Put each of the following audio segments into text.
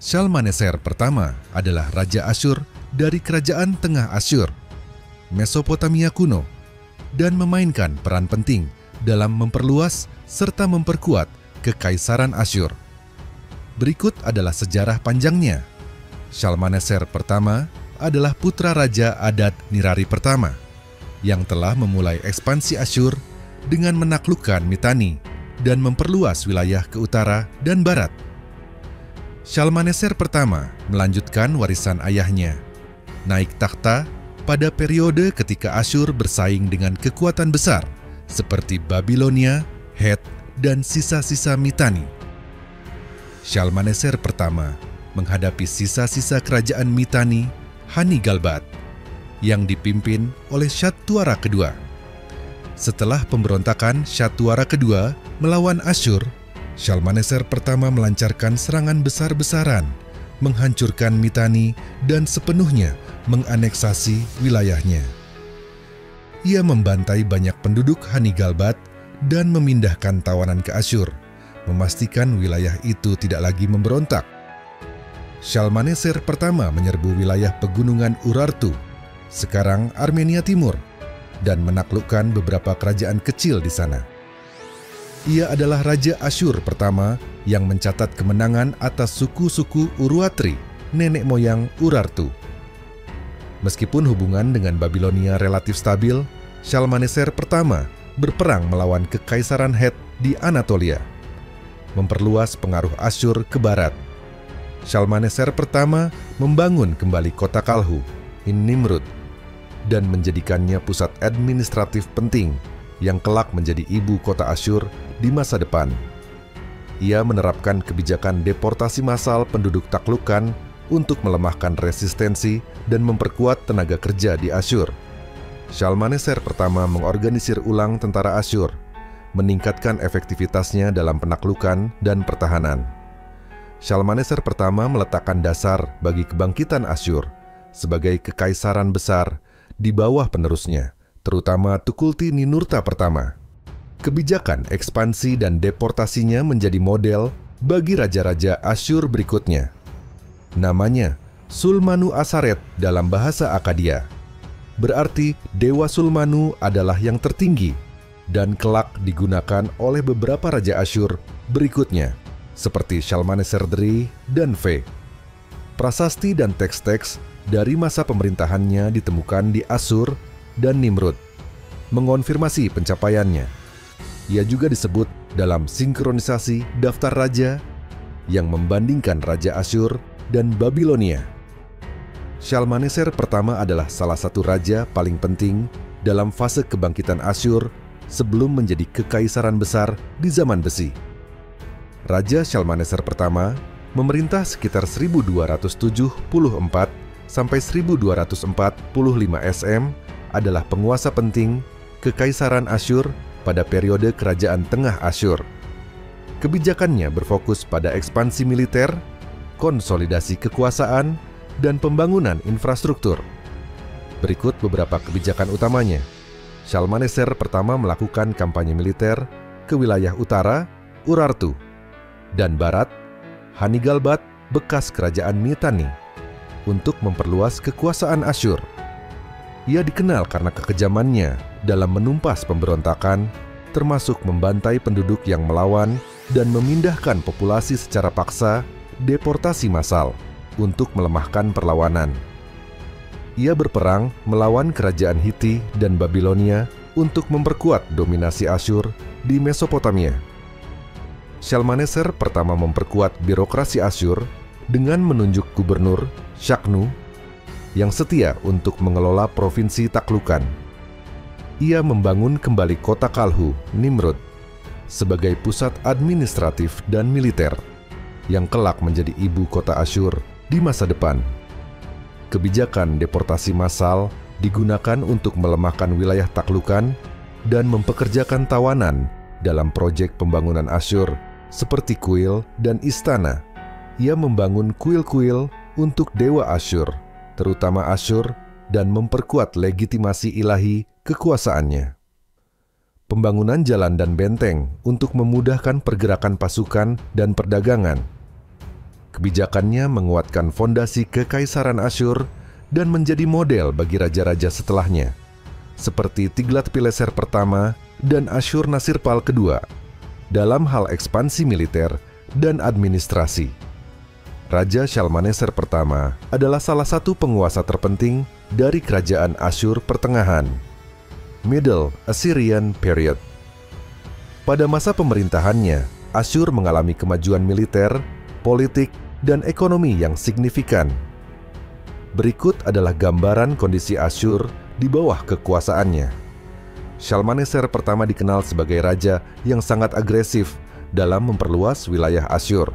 Shalmaneser pertama adalah Raja Asyur dari Kerajaan Tengah Asyur, Mesopotamia kuno, dan memainkan peran penting dalam memperluas serta memperkuat Kekaisaran Asyur. Berikut adalah sejarah panjangnya. Shalmaneser pertama adalah putra Raja Adad Nirari pertama yang telah memulai ekspansi Asyur dengan menaklukkan Mitanni dan memperluas wilayah ke utara dan barat. Shalmaneser pertama melanjutkan warisan ayahnya, naik takhta pada periode ketika Asyur bersaing dengan kekuatan besar seperti Babilonia, Het, dan sisa-sisa Mitanni. Shalmaneser pertama menghadapi sisa-sisa kerajaan Mitanni, Hani-Galbat, yang dipimpin oleh Shattuara kedua. Setelah pemberontakan Shattuara kedua melawan Asyur, Shalmaneser pertama melancarkan serangan besar-besaran, menghancurkan Mitanni dan sepenuhnya menganeksasi wilayahnya. Ia membantai banyak penduduk Hani-Galbat dan memindahkan tawanan ke Asyur, memastikan wilayah itu tidak lagi memberontak. Shalmaneser pertama menyerbu wilayah pegunungan Urartu, sekarang Armenia Timur, dan menaklukkan beberapa kerajaan kecil di sana. Ia adalah Raja Asyur pertama yang mencatat kemenangan atas suku-suku Uruatri, nenek moyang Urartu. Meskipun hubungan dengan Babilonia relatif stabil, Shalmaneser pertama berperang melawan Kekaisaran Het di Anatolia, memperluas pengaruh Asyur ke barat. Shalmaneser pertama membangun kembali kota Kalhu, Nimrud, dan menjadikannya pusat administratif penting yang kelak menjadi ibu kota Asyur di masa depan. Ia menerapkan kebijakan deportasi massal penduduk taklukan untuk melemahkan resistensi dan memperkuat tenaga kerja di Asyur. Shalmaneser pertama mengorganisir ulang tentara Asyur, meningkatkan efektivitasnya dalam penaklukan dan pertahanan. Shalmaneser pertama meletakkan dasar bagi kebangkitan Asyur sebagai kekaisaran besar di bawah penerusnya, terutama Tukulti-Ninurta pertama. Kebijakan ekspansi dan deportasinya menjadi model bagi raja-raja Asyur berikutnya. Namanya Sulmanu Asaret dalam bahasa Akkadia. Berarti Dewa Sulmanu adalah yang tertinggi dan kelak digunakan oleh beberapa raja Asyur berikutnya, seperti Shalmaneser III dan Ve. Prasasti dan teks-teks dari masa pemerintahannya ditemukan di Asur dan Nimrud, mengonfirmasi pencapaiannya. Ia juga disebut dalam sinkronisasi daftar raja yang membandingkan Raja Asyur dan Babilonia. Shalmaneser pertama adalah salah satu raja paling penting dalam fase kebangkitan Asyur sebelum menjadi kekaisaran besar di zaman besi. Raja Shalmaneser pertama memerintah sekitar 1274 sampai 1245 SM, adalah penguasa penting Kekaisaran Asyur pada periode Kerajaan Tengah Asyur. Kebijakannya berfokus pada ekspansi militer, konsolidasi kekuasaan, dan pembangunan infrastruktur. Berikut beberapa kebijakan utamanya. Shalmaneser pertama melakukan kampanye militer ke wilayah utara, Urartu, dan barat, Hani-Galbat, bekas kerajaan Mitanni, untuk memperluas kekuasaan Asyur. Ia dikenal karena kekejamannya dalam menumpas pemberontakan, termasuk membantai penduduk yang melawan dan memindahkan populasi secara paksa, deportasi massal, untuk melemahkan perlawanan. Ia berperang melawan kerajaan Hiti dan Babilonia untuk memperkuat dominasi Asyur di Mesopotamia. Shalmaneser pertama memperkuat birokrasi Asyur dengan menunjuk gubernur, Shaknu, yang setia untuk mengelola provinsi taklukan. Ia membangun kembali kota Kalhu, Nimrud, sebagai pusat administratif dan militer, yang kelak menjadi ibu kota Asyur di masa depan. Kebijakan deportasi massal digunakan untuk melemahkan wilayah taklukan dan mempekerjakan tawanan dalam proyek pembangunan Asyur seperti kuil dan istana. Ia membangun kuil-kuil untuk dewa Asyur, terutama Asyur, dan memperkuat legitimasi ilahi kekuasaannya. Pembangunan jalan dan benteng untuk memudahkan pergerakan pasukan dan perdagangan. Kebijakannya menguatkan fondasi Kekaisaran Asyur dan menjadi model bagi raja-raja setelahnya, seperti Tiglat-Pileser pertama dan Asyurnasirpal kedua, dalam hal ekspansi militer dan administrasi. Raja Shalmaneser pertama adalah salah satu penguasa terpenting dari kerajaan Asyur Pertengahan, Middle Assyrian Period. Pada masa pemerintahannya, Asyur mengalami kemajuan militer, politik, dan ekonomi yang signifikan. Berikut adalah gambaran kondisi Asyur di bawah kekuasaannya. Shalmaneser pertama dikenal sebagai raja yang sangat agresif dalam memperluas wilayah Asyur.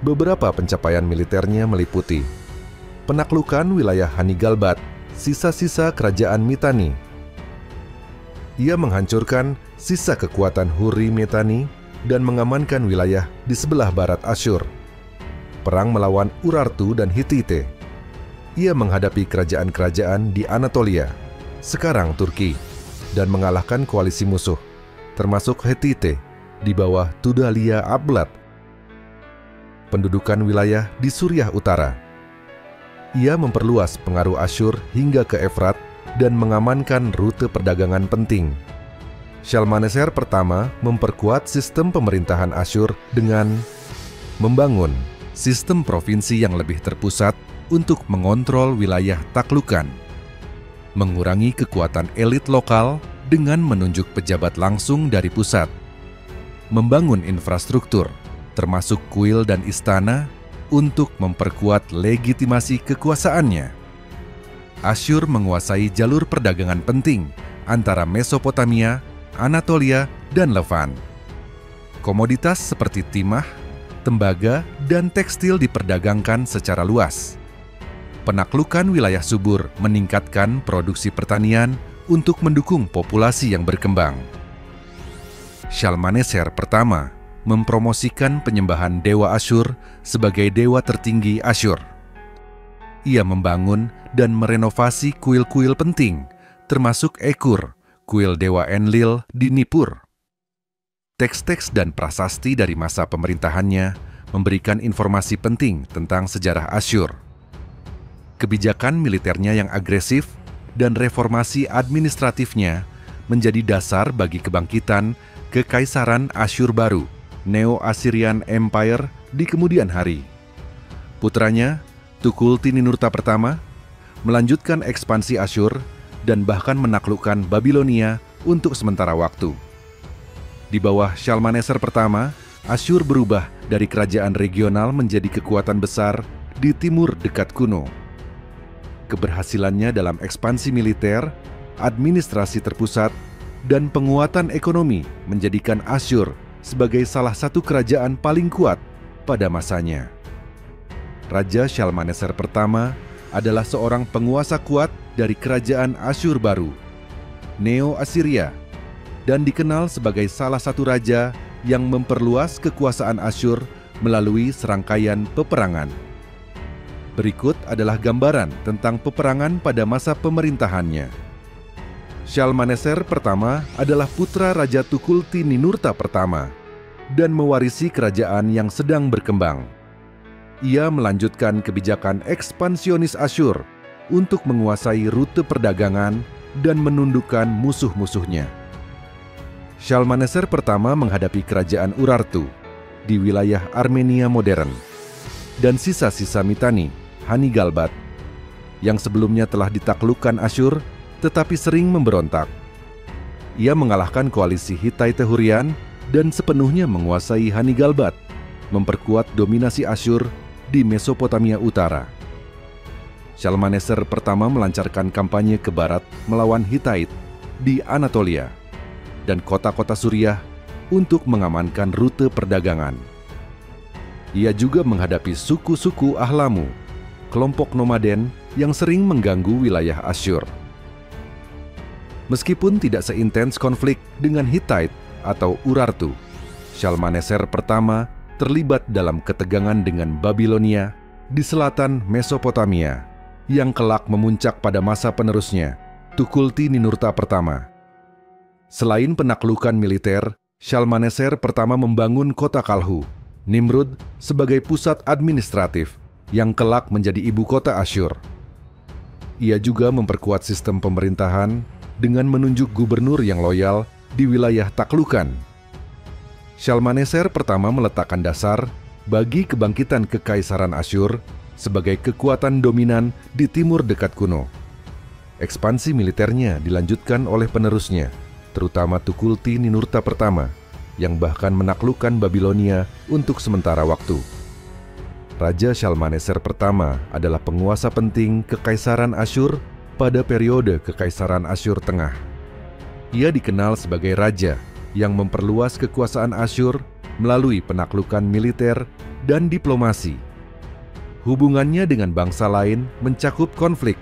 Beberapa pencapaian militernya meliputi penaklukan wilayah Hani-Galbat, sisa-sisa kerajaan Mitanni. Ia menghancurkan sisa kekuatan Hurri Mitanni dan mengamankan wilayah di sebelah barat Asyur. Perang melawan Urartu dan Hittite. Ia menghadapi kerajaan-kerajaan di Anatolia, sekarang Turki, dan mengalahkan koalisi musuh, termasuk Hittite, di bawah Tudalia Ablat. Pendudukan wilayah di Suriah Utara. Ia memperluas pengaruh Asyur hingga ke Efrat dan mengamankan rute perdagangan penting. Shalmaneser pertama memperkuat sistem pemerintahan Asyur dengan membangun sistem provinsi yang lebih terpusat untuk mengontrol wilayah taklukan, mengurangi kekuatan elit lokal dengan menunjuk pejabat langsung dari pusat, membangun infrastruktur, termasuk kuil dan istana, untuk memperkuat legitimasi kekuasaannya. Asyur menguasai jalur perdagangan penting antara Mesopotamia, Anatolia, dan Levant. Komoditas seperti timah, tembaga, dan tekstil diperdagangkan secara luas. Penaklukan wilayah subur meningkatkan produksi pertanian untuk mendukung populasi yang berkembang. Shalmaneser pertama mempromosikan penyembahan dewa Asyur sebagai dewa tertinggi Asyur. Ia membangun dan merenovasi kuil-kuil penting, termasuk Ekur, kuil dewa Enlil di Nippur. Teks-teks dan prasasti dari masa pemerintahannya memberikan informasi penting tentang sejarah Asyur. Kebijakan militernya yang agresif dan reformasi administratifnya menjadi dasar bagi kebangkitan Kekaisaran Asyur baru, Neo-Assyrian Empire, di kemudian hari. Putranya, Tukulti-Ninurta pertama, melanjutkan ekspansi Asyur dan bahkan menaklukkan Babilonia untuk sementara waktu. Di bawah Shalmaneser pertama, Asyur berubah dari kerajaan regional menjadi kekuatan besar di timur dekat kuno. Keberhasilannya dalam ekspansi militer, administrasi terpusat, dan penguatan ekonomi menjadikan Asyur sebagai salah satu kerajaan paling kuat pada masanya. Raja Shalmaneser pertama adalah seorang penguasa kuat dari kerajaan Asyur baru, Neo-Assyria, dan dikenal sebagai salah satu raja yang memperluas kekuasaan Asyur melalui serangkaian peperangan. Berikut adalah gambaran tentang peperangan pada masa pemerintahannya. Shalmaneser pertama adalah putra Raja Tukulti-Ninurta pertama dan mewarisi kerajaan yang sedang berkembang. Ia melanjutkan kebijakan ekspansionis Asyur untuk menguasai rute perdagangan dan menundukkan musuh-musuhnya. Shalmaneser pertama menghadapi kerajaan Urartu di wilayah Armenia modern dan sisa-sisa Mitanni, Hani-Galbat, yang sebelumnya telah ditaklukkan Asyur tetapi sering memberontak. Ia mengalahkan koalisi Hittite-Hurrian dan sepenuhnya menguasai Hani-Galbat, memperkuat dominasi Asyur di Mesopotamia Utara. Shalmaneser pertama melancarkan kampanye ke barat melawan Hittite di Anatolia dan kota-kota Suriah untuk mengamankan rute perdagangan. Ia juga menghadapi suku-suku Ahlamu, kelompok nomaden yang sering mengganggu wilayah Asyur. Meskipun tidak seintens konflik dengan Hittite atau Urartu, Shalmaneser pertama terlibat dalam ketegangan dengan Babilonia di selatan Mesopotamia, yang kelak memuncak pada masa penerusnya, Tukulti-Ninurta pertama. Selain penaklukan militer, Shalmaneser pertama membangun kota Kalhu, Nimrud sebagai pusat administratif yang kelak menjadi ibu kota Asyur. Ia juga memperkuat sistem pemerintahan dengan menunjuk gubernur yang loyal di wilayah taklukan. Shalmaneser pertama meletakkan dasar bagi kebangkitan Kekaisaran Asyur sebagai kekuatan dominan di timur dekat kuno. Ekspansi militernya dilanjutkan oleh penerusnya, terutama Tukulti-Ninurta pertama, yang bahkan menaklukkan Babilonia untuk sementara waktu. Raja Shalmaneser pertama adalah penguasa penting Kekaisaran Asyur pada periode Kekaisaran Asyur Tengah. Ia dikenal sebagai raja yang memperluas kekuasaan Asyur melalui penaklukan militer dan diplomasi. Hubungannya dengan bangsa lain mencakup konflik,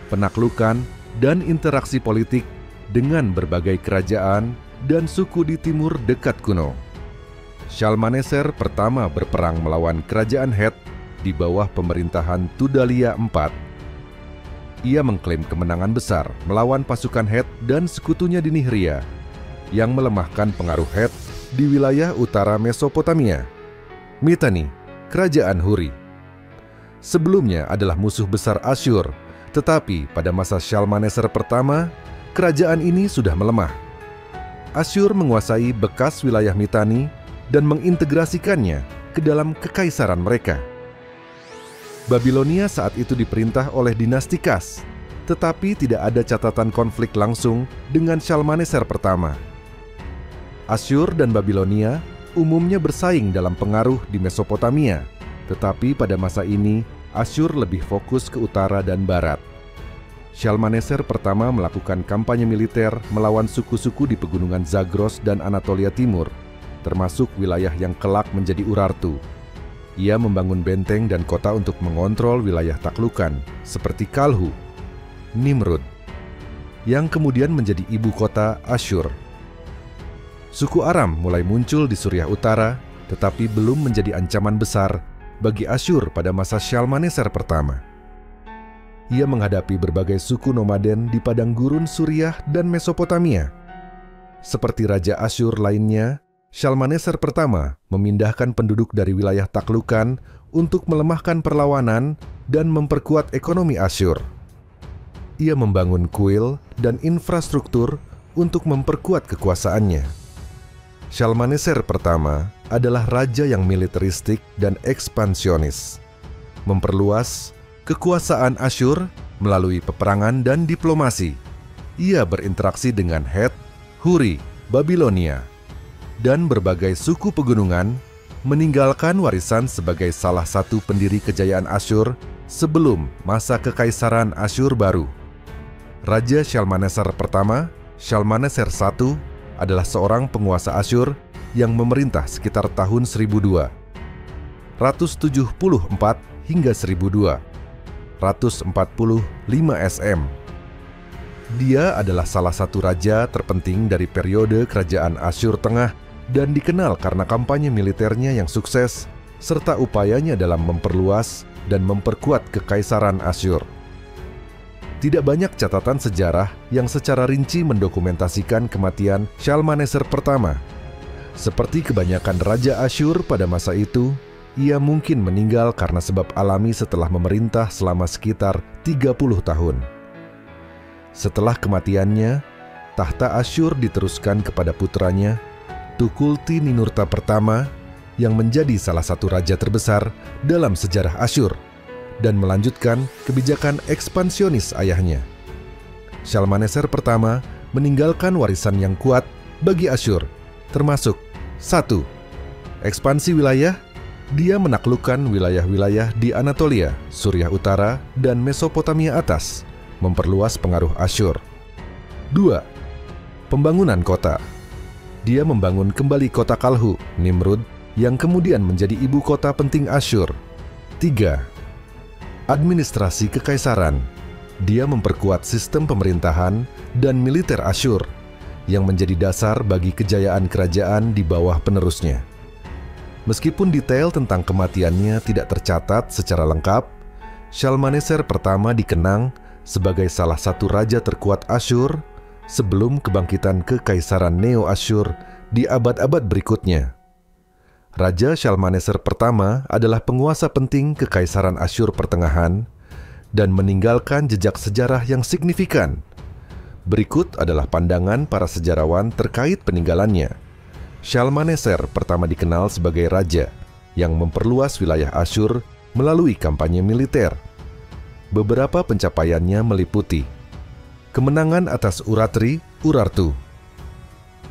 penaklukan, dan interaksi politik dengan berbagai kerajaan dan suku di timur dekat kuno. Shalmaneser pertama berperang melawan kerajaan Het di bawah pemerintahan Tudalia IV. Ia mengklaim kemenangan besar melawan pasukan Het dan sekutunya di Nihria, yang melemahkan pengaruh Het di wilayah utara Mesopotamia. Mitanni, kerajaan Huri, sebelumnya adalah musuh besar Asyur, tetapi pada masa Shalmaneser pertama, kerajaan ini sudah melemah. Asyur menguasai bekas wilayah Mitanni dan mengintegrasikannya ke dalam kekaisaran mereka. Babilonia saat itu diperintah oleh dinasti Kas, tetapi tidak ada catatan konflik langsung dengan Shalmaneser pertama. Asyur dan Babilonia umumnya bersaing dalam pengaruh di Mesopotamia, tetapi pada masa ini Asyur lebih fokus ke utara dan barat. Shalmaneser pertama melakukan kampanye militer melawan suku-suku di pegunungan Zagros dan Anatolia Timur, termasuk wilayah yang kelak menjadi Urartu. Ia membangun benteng dan kota untuk mengontrol wilayah taklukan, seperti Kalhu, Nimrud, yang kemudian menjadi ibu kota Asyur. Suku Aram mulai muncul di Suriah Utara, tetapi belum menjadi ancaman besar bagi Asyur pada masa Shalmaneser pertama. Ia menghadapi berbagai suku nomaden di padang gurun Suriah dan Mesopotamia. Seperti raja Asyur lainnya, Shalmaneser pertama memindahkan penduduk dari wilayah taklukan untuk melemahkan perlawanan dan memperkuat ekonomi Asyur. Ia membangun kuil dan infrastruktur untuk memperkuat kekuasaannya. Shalmaneser pertama adalah raja yang militeristik dan ekspansionis, memperluas kekuasaan Asyur melalui peperangan dan diplomasi. Ia berinteraksi dengan Het, Huri, Babilonia, dan berbagai suku pegunungan, meninggalkan warisan sebagai salah satu pendiri kejayaan Asyur sebelum masa Kekaisaran Asyur baru. Raja Shalmaneser pertama, Shalmaneser I, adalah seorang penguasa Asyur yang memerintah sekitar tahun 1002, 174 hingga 1002, 145 SM. Dia adalah salah satu raja terpenting dari periode kerajaan Asyur Tengah dan dikenal karena kampanye militernya yang sukses serta upayanya dalam memperluas dan memperkuat kekaisaran Asyur. Tidak banyak catatan sejarah yang secara rinci mendokumentasikan kematian Shalmaneser pertama. Seperti kebanyakan raja Asyur pada masa itu, ia mungkin meninggal karena sebab alami setelah memerintah selama sekitar 30 tahun. Setelah kematiannya, tahta Asyur diteruskan kepada putranya, Tukulti-Ninurta pertama, yang menjadi salah satu raja terbesar dalam sejarah Asyur dan melanjutkan kebijakan ekspansionis ayahnya. Shalmaneser pertama meninggalkan warisan yang kuat bagi Asyur, termasuk 1. Ekspansi wilayah. Dia menaklukkan wilayah-wilayah di Anatolia, Suriah Utara, dan Mesopotamia atas, memperluas pengaruh Asyur. 2. Pembangunan kota. Dia membangun kembali kota Kalhu, Nimrud, yang kemudian menjadi ibu kota penting Asyur. 3. Administrasi kekaisaran. Dia memperkuat sistem pemerintahan dan militer Asyur, yang menjadi dasar bagi kejayaan kerajaan di bawah penerusnya. Meskipun detail tentang kematiannya tidak tercatat secara lengkap, Shalmaneser pertama dikenang sebagai salah satu raja terkuat Asyur sebelum kebangkitan Kekaisaran Neo-Asyur di abad-abad berikutnya. Raja Shalmaneser pertama adalah penguasa penting Kekaisaran Asyur Pertengahan dan meninggalkan jejak sejarah yang signifikan. Berikut adalah pandangan para sejarawan terkait peninggalannya. Shalmaneser pertama dikenal sebagai raja yang memperluas wilayah Asyur melalui kampanye militer. Beberapa pencapaiannya meliputi kemenangan atas Uratri, Urartu.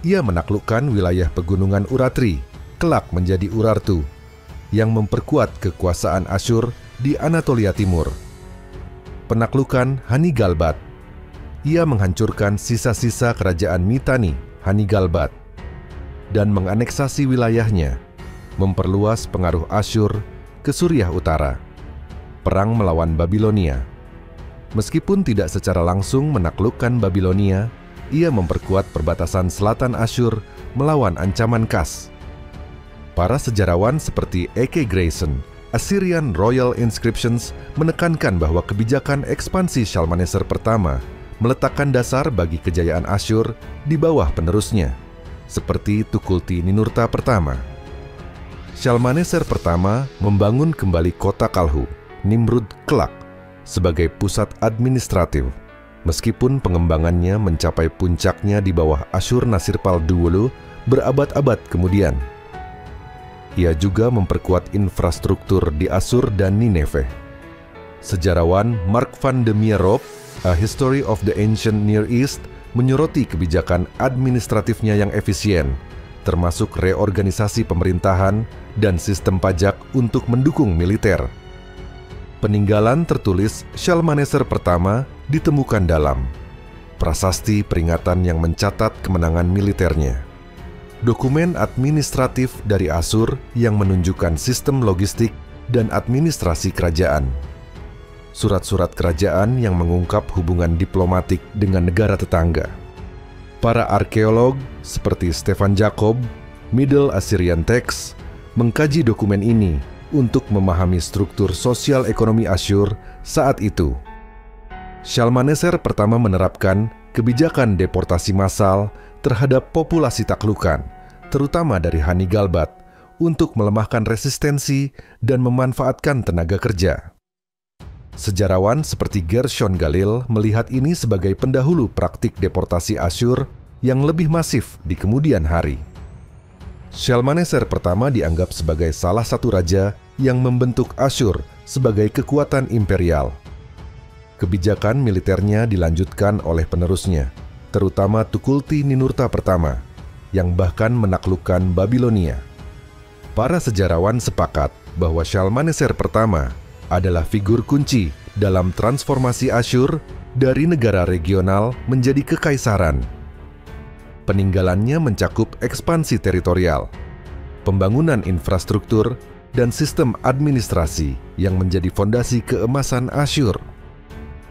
Ia menaklukkan wilayah pegunungan Uratri, kelak menjadi Urartu, yang memperkuat kekuasaan Asyur di Anatolia Timur. Penaklukan Hanigalbat. Ia menghancurkan sisa-sisa kerajaan Mitanni, Hanigalbat, dan menganeksasi wilayahnya, memperluas pengaruh Asyur ke Suriah Utara. Perang melawan Babilonia. Meskipun tidak secara langsung menaklukkan Babilonia, ia memperkuat perbatasan selatan Asyur melawan ancaman Kas. Para sejarawan seperti A.K. Grayson, Assyrian Royal Inscriptions menekankan bahwa kebijakan ekspansi Shalmaneser pertama meletakkan dasar bagi kejayaan Asyur di bawah penerusnya, seperti Tukulti-Ninurta pertama. Shalmaneser pertama membangun kembali kota Kalhu, Nimrud kelak, sebagai pusat administratif, meskipun pengembangannya mencapai puncaknya di bawah Asyurnasirpal berabad-abad kemudian. Ia juga memperkuat infrastruktur di Asur dan Nineveh. Sejarawan Mark van de Meerop, A History of the Ancient Near East, menyoroti kebijakan administratifnya yang efisien, termasuk reorganisasi pemerintahan dan sistem pajak untuk mendukung militer. Peninggalan tertulis Shalmaneser pertama ditemukan dalam prasasti peringatan yang mencatat kemenangan militernya, dokumen administratif dari Asur yang menunjukkan sistem logistik dan administrasi kerajaan, surat-surat kerajaan yang mengungkap hubungan diplomatik dengan negara tetangga. Para arkeolog seperti Stefan Jacob, Middle Assyrian Text, mengkaji dokumen ini untuk memahami struktur sosial ekonomi Asyur saat itu. Shalmaneser pertama menerapkan kebijakan deportasi massal terhadap populasi taklukan, terutama dari Hanigalbat, untuk melemahkan resistensi dan memanfaatkan tenaga kerja. Sejarawan seperti Gershon Galil melihat ini sebagai pendahulu praktik deportasi Asyur yang lebih masif di kemudian hari. Shalmaneser pertama dianggap sebagai salah satu raja yang membentuk Asyur sebagai kekuatan imperial. Kebijakan militernya dilanjutkan oleh penerusnya, terutama Tukulti-Ninurta pertama, yang bahkan menaklukkan Babilonia. Para sejarawan sepakat bahwa Shalmaneser pertama adalah figur kunci dalam transformasi Asyur dari negara regional menjadi kekaisaran. Peninggalannya mencakup ekspansi teritorial, pembangunan infrastruktur, dan sistem administrasi yang menjadi fondasi keemasan Asyur.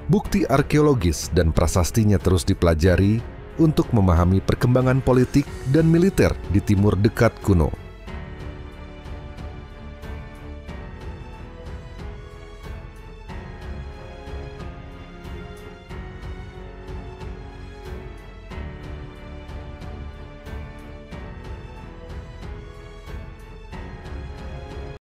Bukti arkeologis dan prasastinya terus dipelajari untuk memahami perkembangan politik dan militer di timur dekat kuno.